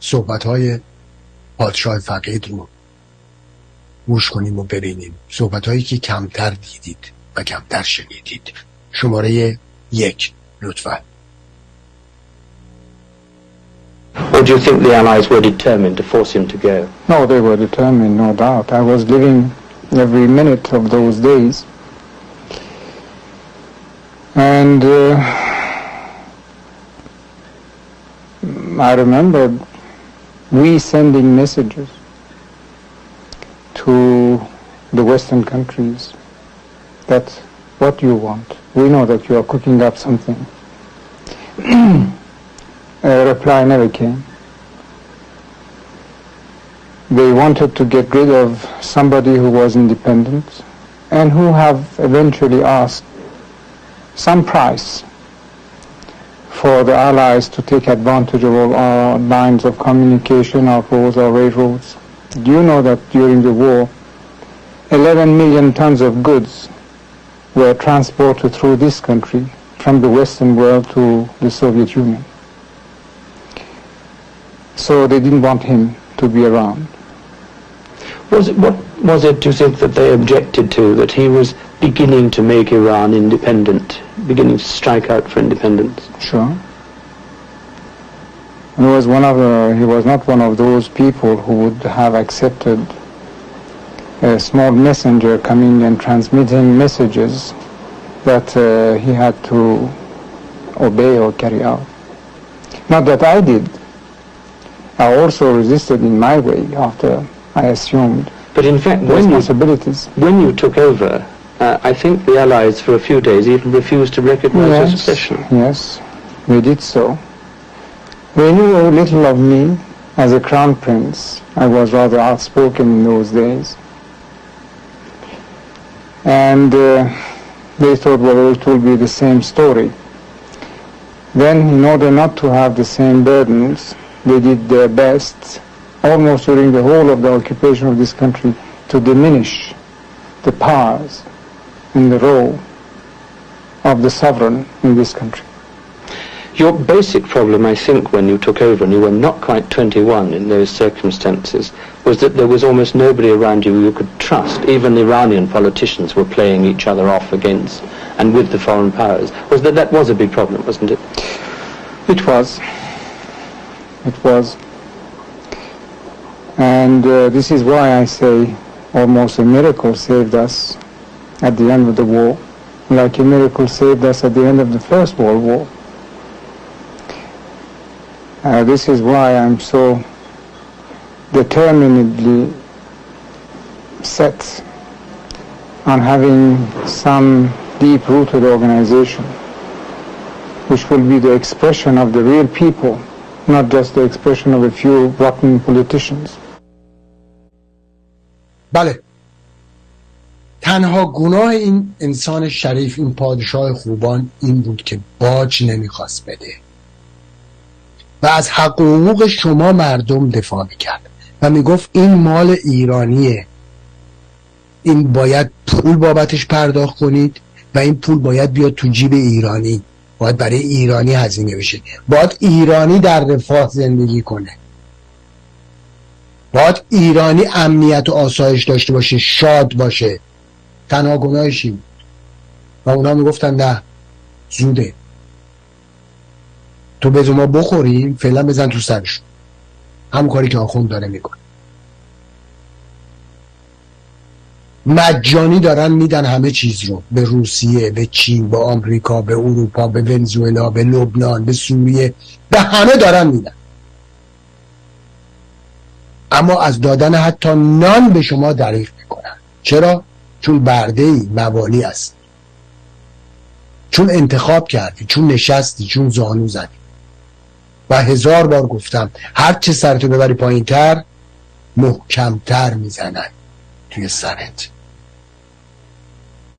صحبت‌های پادشاه فقید رو گوش کنیم و ببینیم. صحبت‌هایی که کمتر دیدید و کمتر شنیدید. شماره 1 لطفاً. Or do you think the Allies were determined to force him to go? No, they were determined, no doubt. I was living every minute of those days. And I remember we sending messages to the Western countries that what you want. We know that you are cooking up something. A reply never came. They wanted to get rid of somebody who was independent and who have eventually asked some price for the Allies to take advantage of all our lines of communication, our roads, our railroads. Do you know that during the war, 11 million tons of goods were transported through this country from the Western world to the Soviet Union? So they didn't want him to be around. What was it, do you think, that they objected to, that he was beginning to make Iran independent, beginning to strike out for independence? Sure. He was not one of those people who would have accepted a small messenger coming and transmitting messages that he had to obey or carry out. Not that I did. I also resisted in my way after I assumed. But in fact, when you took over, I think the Allies for a few days even refused to recognize your succession. Yes, they did so. They knew little of me as a crown prince. I was rather outspoken in those days. And they thought, well, it will be the same story. Then, in order not to have the same burdens, they did their best, almost during the whole of the occupation of this country, to diminish the powers and the role of the sovereign in this country. Your basic problem, I think, when you took over, and you were not quite 21 in those circumstances, was that there was almost nobody around you you could trust. Even Iranian politicians were playing each other off against and with the foreign powers. That was a big problem, wasn't it? It was. It was. And this is why I say almost a miracle saved us at the end of the war, like a miracle saved us at the end of the First World War. This is why I'm so determinedly set on having some deep-rooted organization which will be the expression of the real people, not just the expression of a few rotten politicians. بله، تنها گناه این انسان شریف، این پادشاه خوبان، این بود که باج نمیخواست بده و از حق و حقوق شما مردم دفاع میکرد و میگفت این مال ایرانیه، این باید پول بابتش پرداخت کنید و این پول باید بیاد تو جیب ایرانی، باید برای ایرانی هزینه بشه، باید ایرانی در رفاه زندگی کنه، باید ایرانی امنیت و آسایش داشته باشه، شاد باشه. تنها گناهش این بود و اونا میگفتن نه، زوده، تو بذار ما بخوریم، فعلا بزن تو سرشون. همون کاری که آخوند داره میکنه. مجانی دارن میدن همه چیز رو به روسیه، به چین، به آمریکا، به اروپا، به ونزوئلا، به لبنان، به سوریه، به همه دارن میدن، اما از دادن حتی نان به شما دریغ میکنن. چرا؟ چون برده‌ای، موالی است، چون انتخاب کردی، چون نشستی، چون زانو زدی. و 1000 بار گفتم هر چه سرتو ببری پایین تر محکمتر میزنن توی سرت.